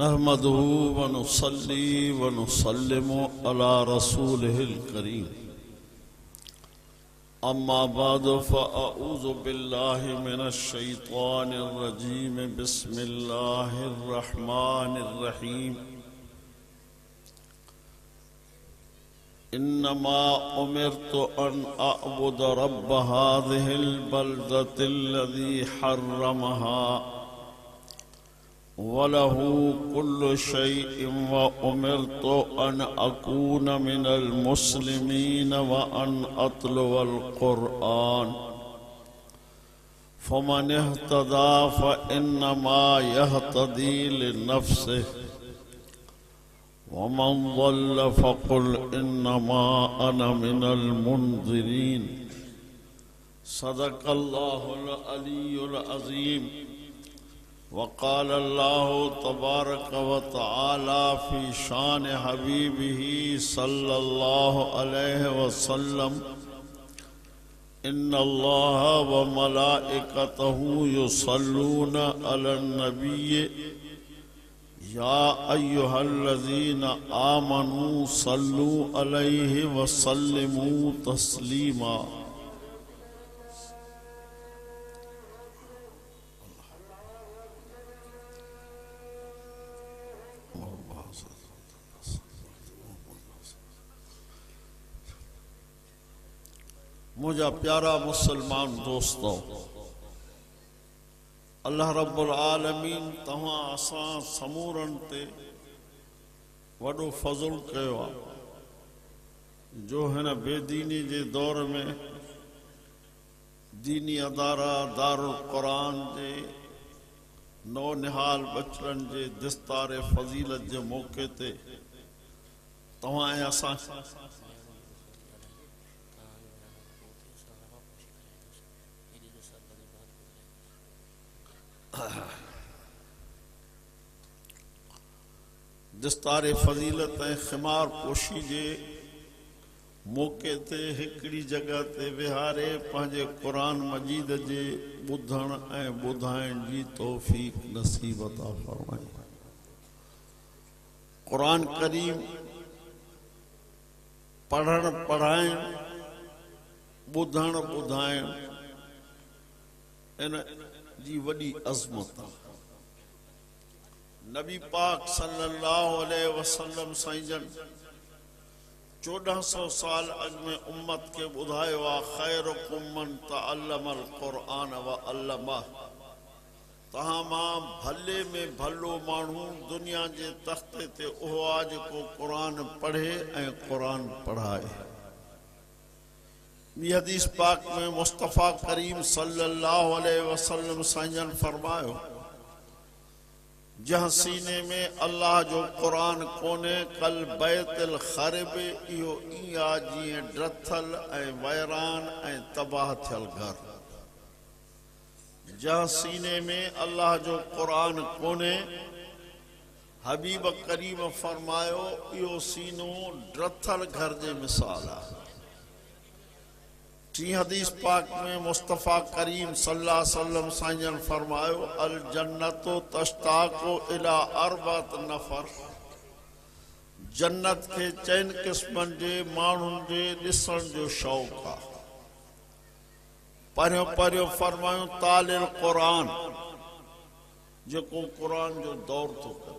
नहमदुहु व नुसल्ली व नुसल्लिमु अला रसूलिहिल करीम। अम्मा बाद फ़अऊज़ु बिल्लाहि मिनश शैतानिर रजीम। बिस्मिल्लाहिर रहमानिर रहीम। इन्नमा उमिरतु अन अअबुद रब्ब हाज़िहिल बल्दतिल्लज़ी हर्रमहा वलहू कुल्लु शैइन व उमिरतु अन अकून मिनल मुस्लिमीन व अन अतलुवल कुरआन फमन इह्तदा फइन्नमा यह्तदी लिनफ्सिहि वमन ज़ल्ल फक़ुल इन्नमा अना मिनल मुन्ज़िरीन। सदक़ल्लाहुल अलियुल अज़ीम। वक़ाल अल्लाहु तबारक व तआला फ़ी शान हबीबिही सल्लल्लाहु अलैहि वसल्लम इन्नल्लाह व मलाइकतहु युसल्लूना अलन नबी या अय्युहल्लज़ीना आमनू सल्लू अलैहि व सल्लिमू तस्लीमा। मुझा प्यारा मुसलमान दोस्तों, अल्लाह रब्बुल आलमीन तव्हां असां समूरन ते वॾो फज़ुल कयो आहे जो हिन बेदीनी जे दौर में दीनी अदारा दारुल क़ुरान जे नौनिहाल बचड़नि जे दिस्तारे फ़ज़ीलत जे मौक़े ते तव्हां ऐं असां दिस्तारे फ़ज़ीलत ऐं ख़िमार पोशी जे मौक़े ते हिकिड़ी जगह ते विहारे पंहिंजे क़ुरान मजीद जे ॿुधण ऐं ॿुधाइण जी तौफ़ीक़ नसीब अता फ़रमाए। क़ुरान करीम पढ़ण पढ़ाइण ॿुधण ॿुधाइण इन जी वॾी अज़मत आहे। नबी पाक सल्लल्लाहु अलैहि वसल्लम साईं जन 1400 साल अॻु में उम्मत के ॿुधायो आहे ख़ैरुकुम मन तअल्लमल क़ुरआन व अल्लमह। तहां मां भले में भलो माण्हू दुनिया जे तख़्ते ते उहो आहे जेको क़ुरान पढ़े ऐं क़ुरान पढ़ाए। ॿी हदीस पाक में मुस्तफ़ा करीम सल्लल्लाहु अलैहि वसल्लम साईं जन फरमायो जहाँ सीने में अल्लाह जो क़ुरान कोने कल बैतुल ख़रब इहो इया जीअं ड्रथल ऐं वैरान ऐं तबाह थियल घर। जहाँ सीने में अल्लाह जो क़ुरान कोने हबीब करीम फरमायो इहो सीनो ड्रथल घर जे मिसाल आहे। टी हदीस पाक में मुस्तफ़ा करीम सल्लल्लाहु अलैहि वसल्लम साईं जन फरमायो अल जन्नतो तश्ताको इला अरबत नफर। जन्नत के चैन किस्मनि जे माण्हुनि जे ॾिसण जो शौक़ आहे। पहिरियों पहिरियों फरमायो तालिल क़ुरान जेको क़ुरान जो दौर थो करे,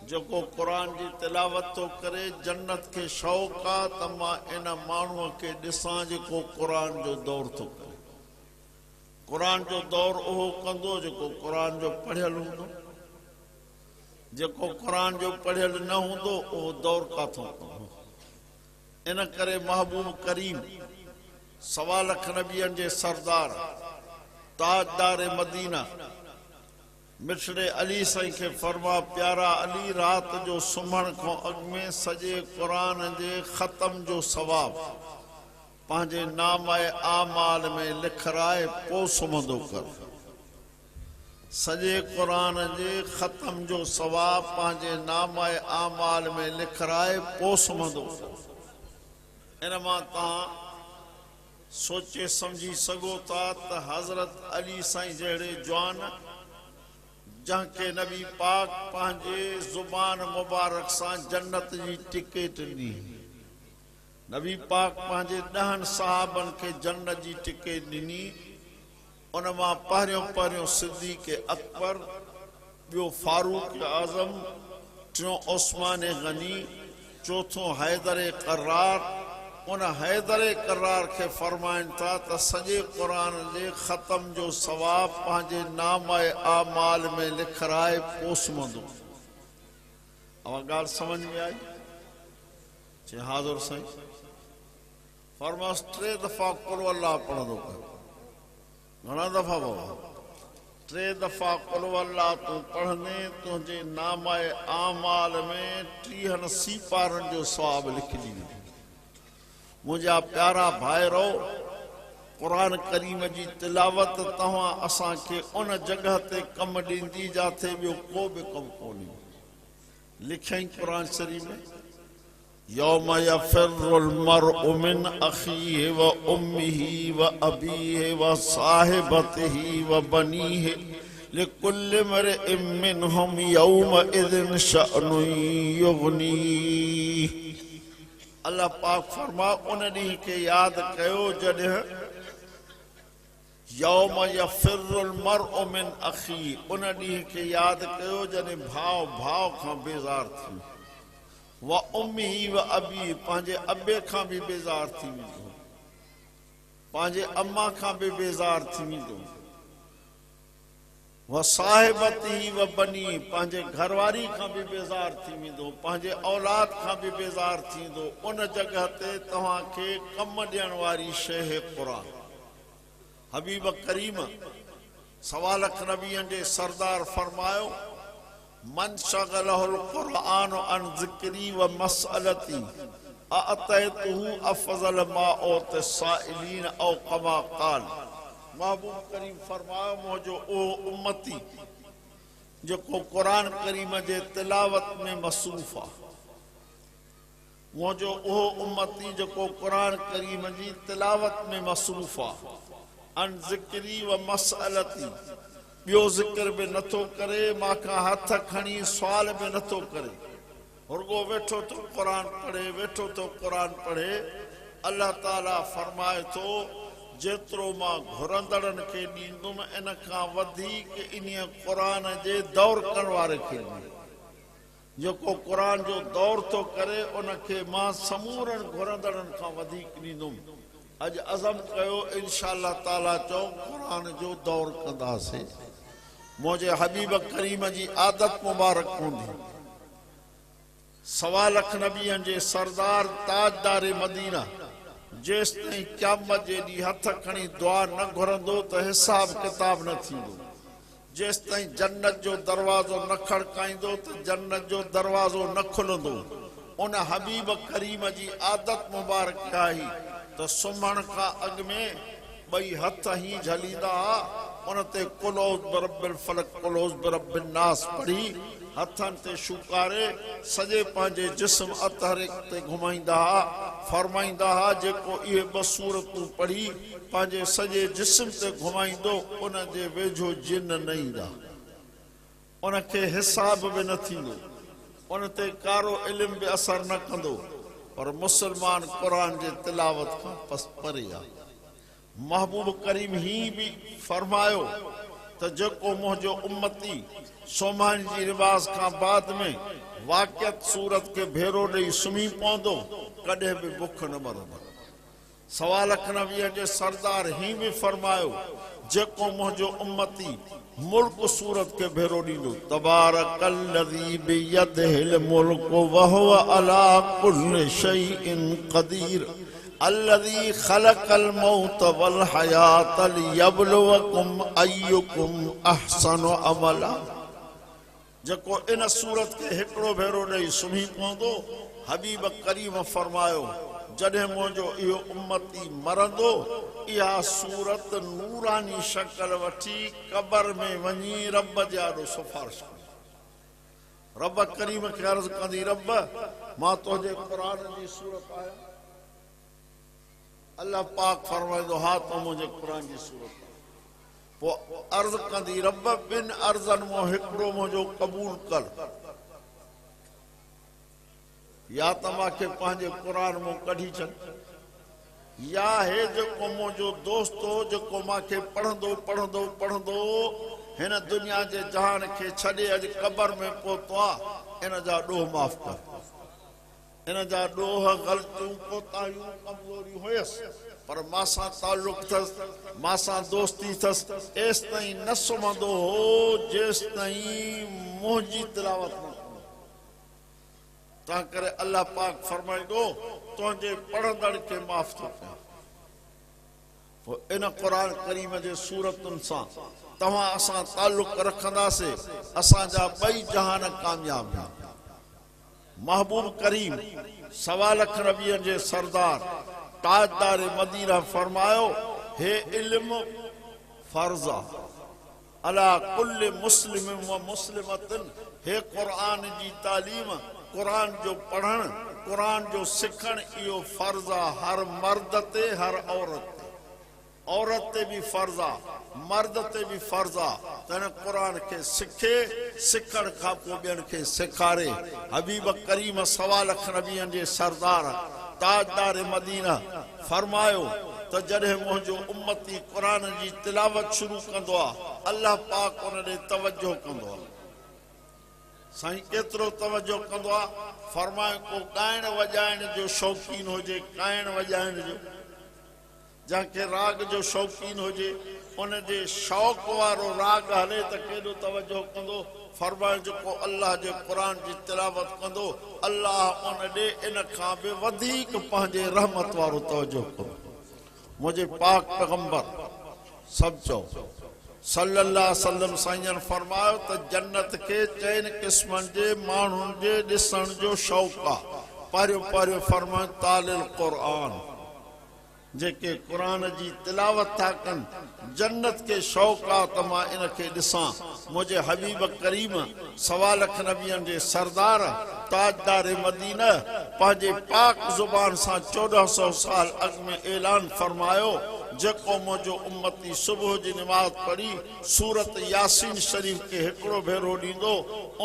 जेको क़ुरान जी तिलावत तो करे जन्नत के शौक़ आहे त मां इन माण्हूअ खे ॾिसां जेको क़ुरान जो दौर थो करे। क़ुरान जो दौर उहो कंदो जेको क़ुरान जो पढ़ियल हूंदो। जेको क़ुरान जो पढ़ियल न हूंदो उहो दौर काथों कंदो। इन करे महबूब करीम 1.25 लाख नबियनि जे सरदार ताजदार मदीना मिठड़े अली साईं के फरमा प्यारा अली रात जो सुम्हण खां अॻु में सॼे क़ुरान जे ख़त्म जो सवाब पंहिंजे नामाए आमाल में लिखराए पोइ सुम्हंदो कर। सॼे क़ुरान जे ख़त्म जो सवाब पंहिंजे नामाए आमाल में लिखराए पोइ सुम्हंदो कर। इन मां तव्हां सोचे समझी सघो था त हज़रत अली साईं जहिड़े जवान जंहिंखे नबी पाक पंहिंजे ज़ुबान मुबारक सां जन्नत जी टिकट ॾी। नबी पाक पंहिंजे 10 सहाबनि खे जन्नत जी टिकट ॾिनी। उन मां पहिरियों सिद्दीक़ अकबर, ॿियो फारूक आज़म, टियों उस्मान गनी, चौथों हैदर करार। उन हैदर करार खे फरमाइनि था त सॼे क़ुरान जे ख़त्म जो सवाब पंहिंजे नामाए आमाल में लिखराए पोसमंदो। ॻाल्हि समझ में आई? चए हाज़ुर साईं। फरमास 3 दफ़ा कुल अल्लाह पढ़ंदो कर। घणा दफ़ा बाबा? 3 दफ़ा कुल अल्लाह तूं पढ़ंदे तुंहिंजे नामाए आमाल में 30 सीपारनि जो सवाब लिखी ॾींदो। मुंहिंजा प्यारा भाइरो, क़ुरान करीम जी तिलावत तव्हां असांखे उन जॻह ते कमु ॾींदी जिथे ॿियो को बि कमु कोन्हे। लिखियईं क़ुरान शरीफ़ में यौम यफ़िरुल मर्उ मिन अख़ीहि व उम्मिहि व अबीहि व साहिबतिहि व बनीहि लिकुल्लि इम्रिइन मिनहुम यौमइज़िन शअनुन युग़नीह। अल्लाह पाक फरमा उन ॾींहं खे यादि कयो जॾहिं यौम यफ़िरुल मर्उ मिन अख़ीहि, उन ॾींहं खे यादि कयो जॾहिं भाउ खां बेज़ार थी, व उम्मिही व अबी, पंहिंजे अबे खां बि बेज़ार थी वेंदो, पंहिंजे अम्मा खां बि बेज़ार थी वेंदो, व साहिबती व बनी, पंहिंजे घरवारी खां बि बेज़ार थी वेंदो, पंहिंजे औलाद खां बि बेज़ार थींदो। उन जॻह ते तव्हांखे कमु ॾियण वारी शइ क़ुरान। हबीब करीम सवा लख नबियनि जे सरदार फरमायो मन शगलहुल क़ुरान अन ज़िक्री व मसअलती अअतैतुहु अफ़ज़ल मा औत साइलीन औ कमा क़ाल। महबूब करीम फरमायो मुंहिंजो ओ उम्मती जेको क़ुरान करीम जे तिलावत में मसरूफ़ आहे, मुंहिंजो उहो उम्मती जेको क़ुरान करीम जी तिलावत में मसरूफ़ आहे, अन ज़िक्री व मसअलती, ॿियो ज़िक्र बि नथो करे, मां हथ खणी सुवाल बि नथो करे, रुगो वेठो तो क़ुरान पढ़े, वेठो तो क़ुरान पढ़े। अल्लाह ताला फरमाए थो जेतिरो मां घुरंदड़नि खे ॾींदुमि इन खां वधीक इन क़ुरान जे दौर करण वारे खे ॾींदुमि। जेको क़ुरान जो दौर थो करे उनखे मां समूरनि घुरंदड़नि खां वधीक ॾींदुमि। अॼु अज़म कयो इंशाअल्लाह ताला चओ क़ुरान जो दौर कंदासीं। मुंहिंजे हबीब करीम जी आदत मुबारक हूंदी। सवा लख नबियनि जे सरदार ताजदार मदीना जेसिताईं क़यामत जे ॾींहुं हथ खणी दुआ न घुरंदो त हिसाब किताब न थींदो, जेसिताईं जन्नत जो दरवाज़ो न खड़काईंदो त जन्नत जो दरवाज़ो न खुलंदो। उन हबीब करीम जी आदत मुबारक आई त सुम्हण खां अॻु में 2 हथ ही झलींदा, उन ते कुलौज़ बिरब्बिल फलक कुलौज़ बिरब्बिन नास पढ़ी हथनि ते शुकारे सॼे पंहिंजे जिस्म अतहरिक ते घुमाईंदा हुआ। फरमाईंदा हुआ जेको इहे 2 सूरतूं पढ़ी पंहिंजे सॼे जिस्म ते घुमाईंदो उन जे वेझो जिन न ईंदा, उनखे हिसाब बि न थींदो, उन ते कारो इल्म बि असर न कंदो। पर मुसलमान क़ुरान जे तिलावत खां परे आहे। महबूब करीम ही बि फरमायो त जेको मुंहिंजो उम्मती सोमानी जी रिवाज़ खां बाद में वाक़ियत सूरत के भेरो ॾेई सुम्ही पवंदो कॾहिं बि बुख न मरंदो। सवा लख नबीअ जे सरदार ही बि फरमायो जेको मुंहिंजो उम्मती मुल्क सूरत के भेरो ॾींदो तबारकल्लज़ी बियदिहिल मुल्कु व हुव अला कुल्लि शैइन क़दीर अल्लज़ी ख़लक़ल मौत वल हयात लियब्लुवकुम अय्युकुम अहसनु अमला। जेको इन सूरत के हिकिड़ो भेरो ॾेई सुम्ही पवंदो, हबीब करीम फरमायो जॾहिं मुंहिंजो इहो उम्मती मरंदो इहा सूरत नूरानी शक्ल वठी क़बर में वञी रब जे आॾो सिफारिश कंदी, रब करीम खे अर्ज़ कंदी रब मां तुंहिंजे क़ुरान जी सूरत आहियां। अल्लाह पाक फरमाईंदो हा तो मुंहिंजे क़ुरान जी सूरत। पो अर्ज कंदी रब बिन अर्जन मो हिकड़ो मुझो कबूल कर या तमा के पांजे कुरान मो कढी छॾ या हे जेको मुझो दोस्त हो जेको माके पढ़ंदो पढ़ंदो पढ़ंदो हिन दुनिया जे जहान के छॾे अज कब्र में पहुतो आ इन जा ॾोह माफ़ कर इन जा ॾोह ग़लतियूं कोताहियूं कमज़ोरियूं हुयसि पर मासां ताल्लुक थस मासां दोस्ती थस एस ताईं न सुम्हंदो हो जेस ताईं मुंहिंजी तिलावत न ता करे अल्लाह पाक फरमाइदो तुझे पढ़ंदड़ के माफ़ थो कयां पोइ इन क़ुरान करीम जे सूरतुनि सां तव्हां असां ताल्लुक रखंदासीं असांजा ॿई जहान कामयाब महबूब करीम 1.25 लाख नबियनि जे सरदार ताजदार मदीना फरमायो हे इल्म फर्ज़ा अला कुल मुस्लिम व मुस्लिमतन हे कुरान जी तालीम कुरान जो पढ़ण कुरान जो सिखण इहो फर्ज़ आ हर मर्द ते हर औरत ते भी फर्ज़ आ मर्द ते भी फर्ज़ आ तन कुरान के सिखे सिखण खां पोइ ॿियनि खे सेखारे हबीब करीम 1.25 लाख नबियनि जे सरदार ताजदार मदीना फरमायो त जॾहिं मुंहिंजो उम्मती कुरान जी तिलावत शुरू कंदो आहे अल्लाह पाक उन ॾे तवजो कंदो आहे साईं केतिरो तवजो कंदो आहे फरमाए को ॻाइण वॼाइण जो शौक़ीन हुजे ॻाइण वॼाइण जो जंहिंखे राग जो शौक़ीन हुजे उन जे शौक़ वारो राग हले त केॾो तवजो कंदो फरमाए जेको अल्लाह जे क़ुरान जी तिलावत कंदो अल्लाह उन ॾे इन खां बि वधीक पंहिंजे रहमत वारो तवजो कंदो मुझे पाक पैगंबर सब चो सल्लल्लाहु अलैहि वसल्लम साईं फरमायो त जन्नत के 3 क़िस्मनि जे माण्हुनि जे ॾिसण जो शौक़ आहे पहिरियों पहिरियों फरमायो तालिल क़ुरान जेके कुरान जी तिलावत था कनि जन्नत के शौक़ आहे त मां इन खे ॾिसां मुंहिंजे हबीब करीम 1.25 लाख नबियनि जे सरदार ताजदार मदीना पंहिंजे पाक ज़ुबान सां 1400 साल अॻु में ऐलान फरमायो जेको मुंहिंजो उम्मती सुबुह जी नमाज़ पढ़ी सूरत यासीन शरीफ़ के हिकिड़ो भेरो ॾींदो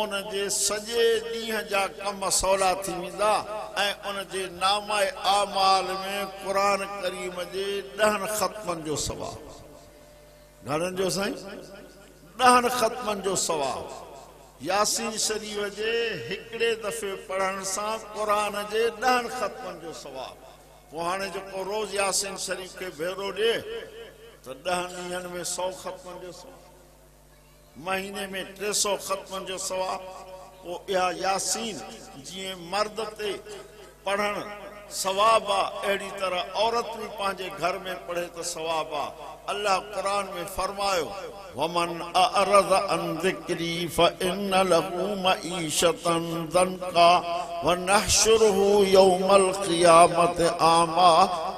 उन जे सॼे ॾींहं जा कम सवला थी वेंदा ऐं उन जे नामाए आमाल में क़ुरान करीम जे 10 ख़त्मनि जो सवाब घणनि जो साईं 10 ख़त्मनि जो सवाब यासीन शरीफ़ जे हिकिड़े दफ़े पढ़ण सां क़ुरान जे 10 ख़त्मनि जो सवाब पोइ हाणे जेको रोज़ यासीन शरीफ़ खे भेरो ॾिए त 10 ॾींहंनि में 100 ख़त्मनि जो सवाब महीने में 300 ख़त्मनि जो सवाब पोइ इहा यासीन जीअं मर्द ते पढ़ण सवाब आहे अहिड़ी तरह औरत भी पंहिंजे घर में पढ़े त सवाब आहे अल्लाह कुरान में फरमायो वमन अअरज़ अन ज़िक्री फ़इन्न लहू मईशतन ज़नका वनहशुरुहु यौमल क़ियामत आमा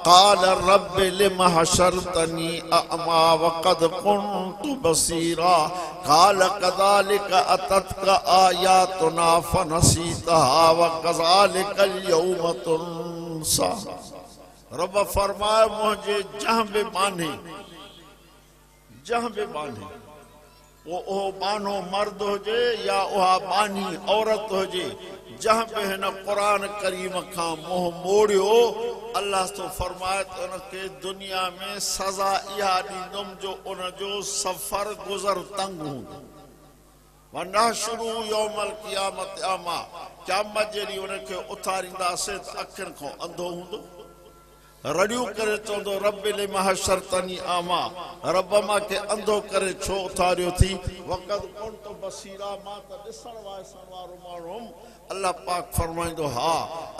क़ाल रब्ब लिम हशरतनी अअमा वक़द कुन्तु बसीरा क़ाल कज़ालिक अततक आयातुना फनसीतहा वकज़ालिकल यौम तुनसा रब फरमाए मुझे जहां बि बानी वो बानो मर्द हुजे या उहा बानी औरत हुजे जहां बि हिन क़ुरान करीम खां मुंह मोड़ियो अल्लाह तो फरमाए त उनखे दुनिया में सज़ा इहा ॾींदुमि जो उनजो सफ़र गुज़र तंग हूंदो वनहशुरु यौमल क़ियामत आमा क़यामत जे ॾींहुं उनखे उथारींदासीं त अखियुनि खां अंधो हूंदो रड़ियूं करे चवंदो रब लिम हशरतनी आमा रब मूंखे अंधो करे छो उथारियो थी वक़द कुन्तु बसीरा मां त ॾिसण वारो माण्हू हुअमि अल्लाह पाक फरमाईंदो हा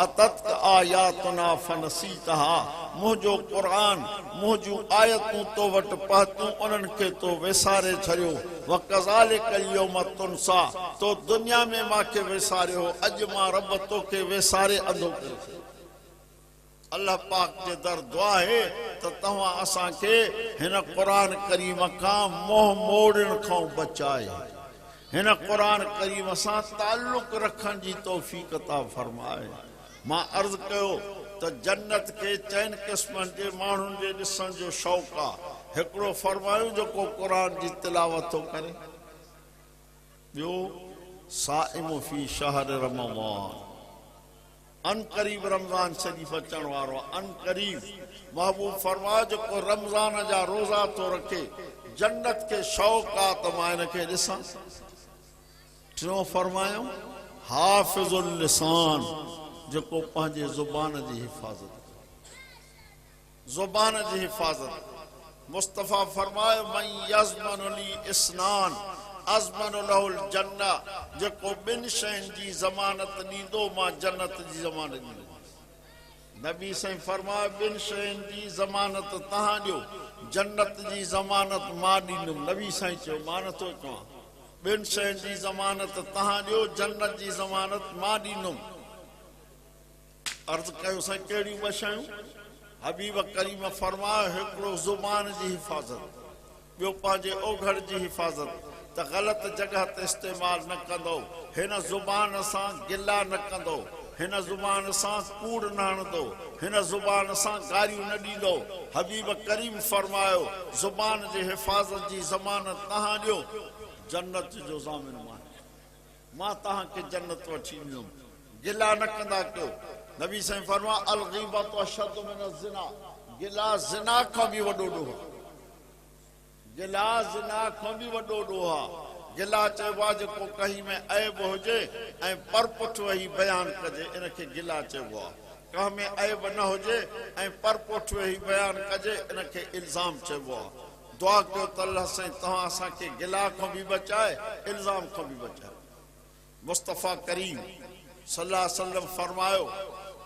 अततक आयातुना फनसीतहा मुंहिंजो क़ुरान मुंहिंजूं आयतूं तो वटि पहुतूं उन्हनि खे तो विसारे छॾियो वकज़ालिकल यौम तुनसा तो दुनिया में मूंखे विसारियो अॼु मां रब तोखे विसारे अंधो करे अल्लाह पाक जे दर दुआ है तो तव्हां असांखे हिन क़ुरान करीम खां मोह मोड़ण खां बचाए हिन क़ुरान करीम सां ताल्लुक रखण जी तौफ़ीक़ अता फरमाए मां अर्ज़ कयो त जन्नत के 4 क़िस्मनि जे माण्हुनि जे ॾिसण जो शौक़ आहे हिकिड़ो फरमायो जेको क़ुरान जी तिलावत थो करे, ॿियो साइम फी शहर रमज़ान, अन करीब रमज़ान शरीफ अचण वारो आहे, अन करीब। महबूब फरमायो जेको रमज़ान जा रोज़ा थो रखे, जन्नत के शौक़ आहे त मां हिनखे ॾिसां। टियों फरमायो हाफ़िज़ुल लिसान, जेको पंहिंजे ज़ुबान जी हिफ़ाज़त, ज़ुबान जी हिफ़ाज़त। मुस्तफ़ा फरमायो मन यज़मनु ली इस्नान अज़मनु लहुल जन्ना, जेको ॿिनि शयुनि जी ज़मानत ॾींदो मां जन्नत जी ज़मानत ॾींदो। नबी साईं फरमायो ॿिनि शयुनि जी ज़मानत तव्हां ॾियो, जन्नत जी ज़मानत मां ॾींदुमि। नबी साईं चयो मां नथो चवां, ॿिनि शयुनि जी ज़मानत तव्हां ॾियो, जन्नत जी ज़मानत मां ॾींदुमि। अर्ज़ कयो साईं कहिड़ियूं ॿ शयूं? हबीब करीम फरमायो हिकिड़ो ज़ुबान जी हिफ़ाज़त, ॿियो पंहिंजे ओघड़ जी हिफ़ाज़त, त ग़लति जॻह ते इस्तेमालु न कंदो, हिन ज़ुबान सां गिला न कंदो, हिन ज़ुबान सां कूड़ न हणंदो, हिन ज़ुबान सां गारियूं न ॾींदो। हबीब करीम फरमायो ज़ुबान जी हिफ़ाज़त जी ज़मानत तव्हां ॾियो, जन्नत जो ज़ामिन मां तव्हांखे जन्नत वठी ॾींदुमि। गिला न कंदा कयो। नबी साईं फरमायो अल ग़ीबतु अशद्दु मिन ज़िना, गिला ज़िना खां बि वॾो ॾोह, गिला ज़िना खां बि वॾो ॾोह आहे। गिला चइबो आहे जेको कहीं में ऐब हुजे ऐं परपुठ वेही बयानु कजे, इनखे गिला चइबो आहे। कंहिं में ऐब न हुजे ऐं परपुठ वेही बयानु कजे, इनखे इल्ज़ाम चइबो आहे। दुआ कयो त अल्लाह साईं तव्हां असांखे गिला खां बि बचाए, इल्ज़ाम खां बि बचाए। मुस्तफ़ा करीम सल्लल्लाहु अलैहि वसल्लम फरमायो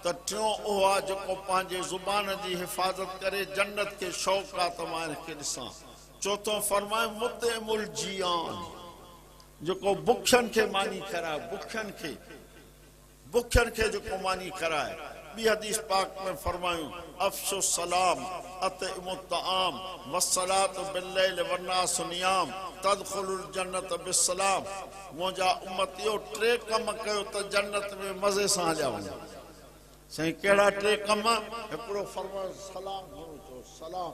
त टियों उहो आहे जेको पंहिंजे ज़ुबान जी हिफ़ाज़त करे, जन्नत खे शौक़ आहे त मां हिनखे ॾिसां। चौथों फरमायो मुतइमुल जियान, जेको बुखियनि खे मानी कराए, बुखियनि खे जेको मानी कराए। ॿी हदीस पाक में फरमायूं अफ़शु सलाम अतइमुत तआम वस्सलातु बिल्लैल वन्नासु नियाम तदखुलुल जन्नत बिस्सलाम। मुंहिंजा उम्मतियो टे कम कयो त जन्नत में मज़े सां हलिया वञो। साईं कहिड़ा टे कम? हिकिड़ो फरमायो सलाम घणो चओ, सलाम,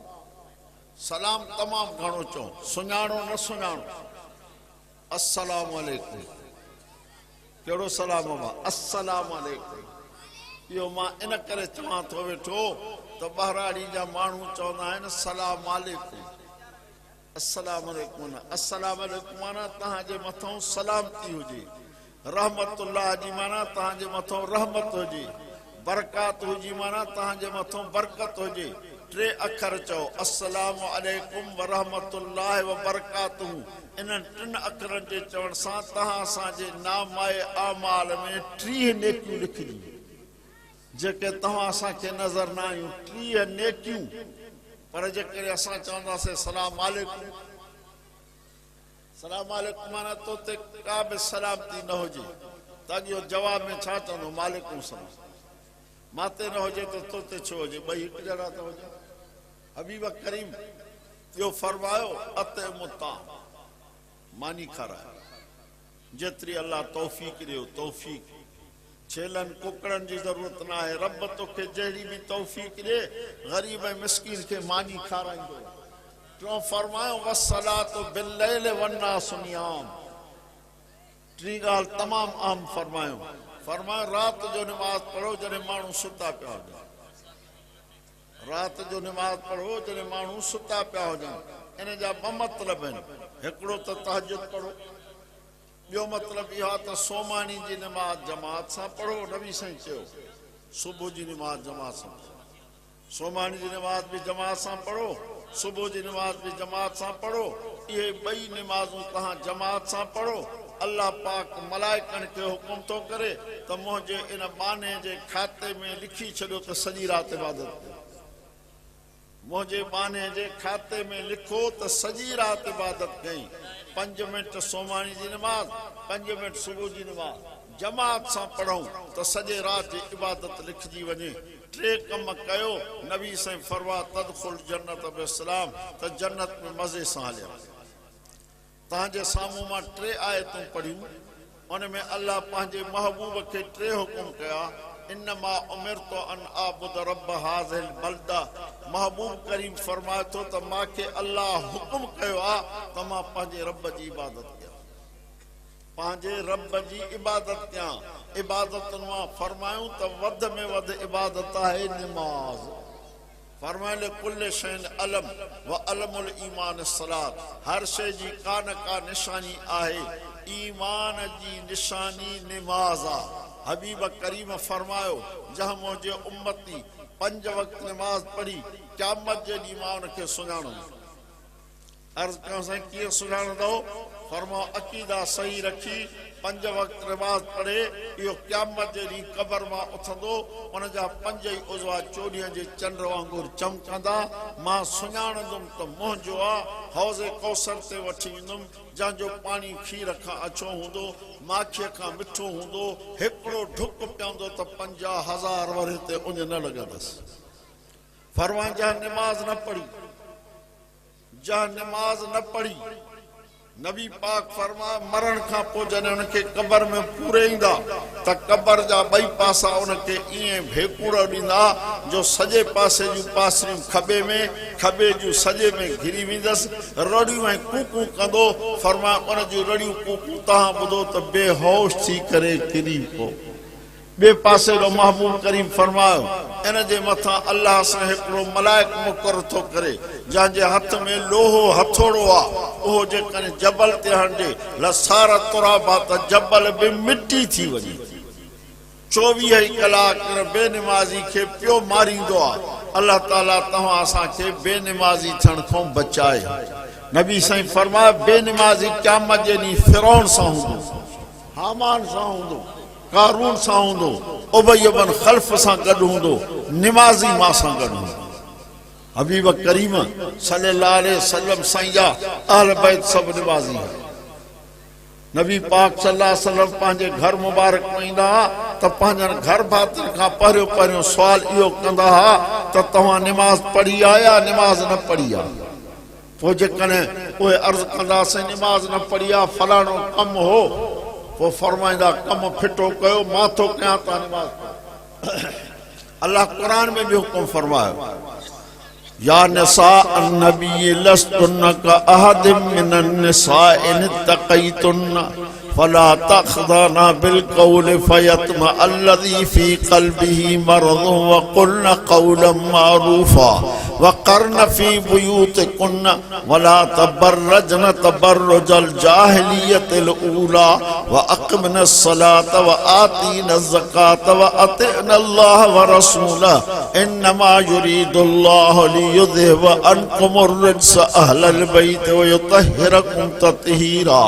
सलाम तमामु घणो चओ, सुञाणो न सुञाणो। अस्सलामु अलैकुम, कहिड़ो सलाम आहे? अस्सलामु अलैकुम। इहो मां इन करे चवां थो वेठो त ॿाहिराड़ी जा माण्हू चवंदा आहिनि सलाम वालेकुम, अस्सलाम वालेकुम न। अस्सलाम वालेकुम माना तव्हांजे मथां सलामती हुजे, रहमतुल्लाह जी माना तव्हांजे मथां रहमत हुजे, बरकात हुजी माना तव्हांजे मथां बरकत हुजे। टे अखर चओ अस्सलामु अलैकुम व रहमतुल्लाह व बरकातुहू। इन्हनि टिनि अखरनि जे चवण सां तव्हां असांजे नामाए आमाल में 30 नेकियूं लिखियूं, जेके तव्हां असांखे नज़र न आयूं, 30 नेकियूं। पर जेकॾहिं असां चवंदासीं सलाम वालेकुम, सलाम वालेकुम माना तो ते का बि सलामती न हुजे, त अॻियो जवाब में छा चवंदो? वालेकुम सलाम। माते न हुजे त तो ते छो हुजे? ॿई हिकु जहिड़ा त हुजे। हबीब करीम ॿियो फरमायो अतइमुत ताम, मानी खाराए, जेतिरी अल्लाह तौफ़ीक़ ॾियो तौफ़ीक़। छेलनि कुकड़नि जी ज़रूरत न आहे, रब तोखे जहिड़ी बि तौफ़ीक़ ॾे ग़रीब ऐं मिस्कीन खे मानी खाराईंदो। टियों फरमायो वस्सलातु बिल्लैल वन्नासु नियाम। टी ॻाल्हि तमामु आम फरमायो, फरमायो राति जो निमाज़ पढ़ो जॾहिं माण्हू सुता पिया हुजनि, राति जो निमाज़ पढ़ो जॾहिं माण्हू सुता पिया हुजनि। इन जा ॿ मतिलब आहिनि, हिकिड़ो त तहज्जुद पढ़ो, ॿियो मतिलबु इहो आहे त सोमानी जी निमाज़ जमात सां पढ़ो। नबी साईं चयो सुबुह जी निमाज़ जमात सां पढ़ो, सोमानी जी निमाज़ बि जमात सां पढ़ो, सुबुह जी निमाज़ बि जमात सां पढ़ो। इहे ॿई निमाज़ूं तव्हां जमात सां पढ़ो। अल्लाह पाक मलाइकनि खे हुकुम थो करे त मुंहिंजे इन बाने जे खाते में लिखी छॾियो त सॼी राति इबादत कयो, मुंहिंजे बाने जे खाते में लिखो त सॼी राति इबादत कई। 5 मिंट सोमानी जी निमाज़, 5 मिंट सुबुह जी निमाज़ जमात सां पढ़ूं त सॼे राति जी इबादत लिखजी वञे। 3 कम कयो, नबी साईं फरमाया तदखुल जन्नत बिस्सलाम, त जन्नत में मज़े सां हलिया। तव्हांजे साम्हूं मां 3 आयतूं पढ़ियूं, उन में अल्लाह पंहिंजे महबूब खे 3 हुकुम कया। इन्नमा उमिरतु अन आबुद रब हाज़िल बल्दा। महबूब करीम फरमाए थो त मांखे अल्लाह हुकुम कयो आ त मां पंहिंजे रब जी इबादत कयां, पंहिंजे रब जी इबादत कयां। इबादतुनि मां फरमायूं त वध में वध इबादत आहे निमाज़। फरमाए कुल शैन अलम व अलमुल ईमान सलात। हर शइ जी का न का निशानी आहे, ईमान जी निशानी निमाज़ आ। हबीब करीम फरमायो जहां मुझे उम्मती 5 वक्त नमाज पढ़ी क़यामत जे ॾींहुं मां उनखे सुञाणंदुमि। अर्ज़ कयो साईं कीअं सुञाणंदो? फरमाओ अक़ीदा सही रखी 5 वक्त नमाज पढ़े, इहो क़यामत जे ॾींहुं क़बर मां उथंदो, उनजा 5 ई उज़वा चोॾीअ जे चंड वांगुरु चमकंदा। मां सुञाणंदुमि त मुंहिंजो आहे। हौज़े कौसर ते वठी वेंदुमि, जंहिंजो पाणी खीर खां अछो हूंदो, माखीअ खां मिठो हूंदो। हिकिड़ो ढुक पवंदो त 50,000 वरे ते उञ न लॻंदसि। फरमाए जंहिं निमाज़ न पढ़ी, जंहिं निमाज़ न पढ़ी, नबी पाक फरमाए मरण खां पोइ जॾहिं उनखे क़बर में पूरे ईंदा त क़बर जा 2 पासा उनखे ईअं भेकूड़ ॾींदा जो सॼे पासे जूं पासरियूं खॿे जूं सॼे में घिरी वेंदसि। रड़ियूं ऐं कूकूं कंदो। फरमाए उन जूं रड़ियूं कूकूं तव्हां ॿुधो त बेहोश थी करे किरी पओ। ॿिए पासे ॾो महबूब करीम फरमायो इन जे मथां अल्लाह सां हिकिड़ो मलाइक मुक़ररु थो करे, जंहिंजे हथ में लोहो हथोड़ो आहे। उहो जेकॾहिं जबल ते हणिजे लसार तुराबा त जबल बि मिटी थी वञे। 24 कलाक बेनिमाज़ी खे पियो मारींदो आहे। अल्लाह ताला तव्हां असांखे बेनिमाज़ी थियण खां बचाए। नबी साईं फरमाए बेनिमाज़ी क़यामत जे ॾींहुं फिरौन सां हूंदो, हामान सां हूंदो, कारून सां हूंदो, उबय इब्न खल्फ सां गॾु हूंदो, निमाज़ी मां सां गॾु हूंदो। हबीब करीम सल्लल्लाहु अलैहि वसल्लम साईं जा अहल बैत सभु निमाज़ी। नबी पाक सल्लल्लाहु अलैहि वसल्लम पंहिंजे घर मुबारक में ईंदा त पंहिंजनि घर भातियुनि खां पहिरियों सुवाल इहो कंदा हुआ त तव्हां निमाज़ पढ़ी आया, निमाज़ न पढ़ी आहे? पोइ जेकॾहिं उहे अर्ज़ु कंदासीं निमाज़ न पढ़ी आहे, फलाणो कमु हो, पोइ फरमाईंदा कमु फिटो कयो, मां थो कयां तव्हां निमाज़ पढ़ो। अल्लाह क़ुरान में बि हुकुम फरमायो या निसा अन्नबी लस्तुन का अहदिम मिनन निसा इन तक़ैतुन फला तख़ज़ना बिलक़ौल फयतमा अल्लज़ी फ़ी क़ल्बिही मरज़ वक़ुल्न क़ौलन मारूफ़ा वक़र्न फ़ी बुयूतिकुन्न वला तबर्रजन तबर्रुजल जाहिलियतिल ऊला वअक़िमन अस्सलात वआतीन अज़्ज़कात वअतिअनल्लाह वरसूलह इन्नमा युरीदुल्लाहु लियुज़हिब अन्कुमुर रिज्स अहलल बैत वयुतहिरकुम तत्हीरा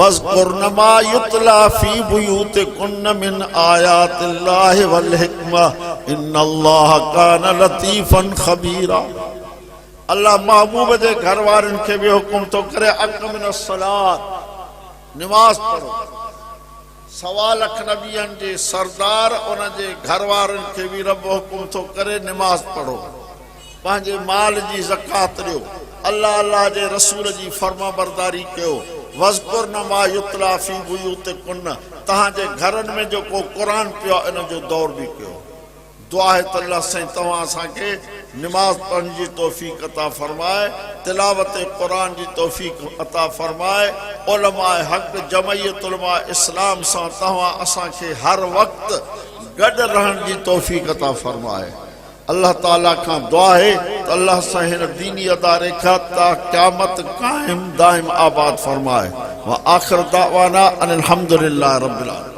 वज़कुरन मा युतला फ़ी बुयूतिकुन्न मिन आयातिल्लाहि वल हिकमह इन्नल्लाह कान लतीफ़न ख़बीरा। अल्लाह महबूब जे घर वारनि खे बि हुकुम थो करे अक़िमिन अस्सलात, निमाज़ पढ़ो। 1.25 लाख नबियनि जे सरदार उन जे घर वारनि खे बि रब हुकुम थो करे निमाज़ पढ़ो। पंहिंजे माल जी ज़कात ॾियो, अल्लाह जे रसूल जी फर्मा बरदारी कयो। वज़कुरन मा युतला फ़ी बुयूतिकुन्न, तव्हांजे घरनि में जेको क़ुरान पियो आहे इन जो दौर बि कयो। दुआ है त अल्लाह साईं तव्हां असांखे निमाज़ पढ़ण जी तौफ़ीक़ अता फरमाए, तिलावत क़ुरान जी तौफ़ीक़ अता फरमाए। उलमाए हक़ जमयत उलमा इस्लाम सां तव्हां असांखे हर वक़्तु गॾु रहण जी तौफ़ीक़ अता फरमाए। अल्लाह ताला खां दुआ है त अल्लाह सां हिन दीनी अदारे खां ता क़यामत क़ाइम दाइम आबाद फरमाए। व आख़िर दावाना अनिल हम्दुलिल्लाहि रब्बिल आलमीन।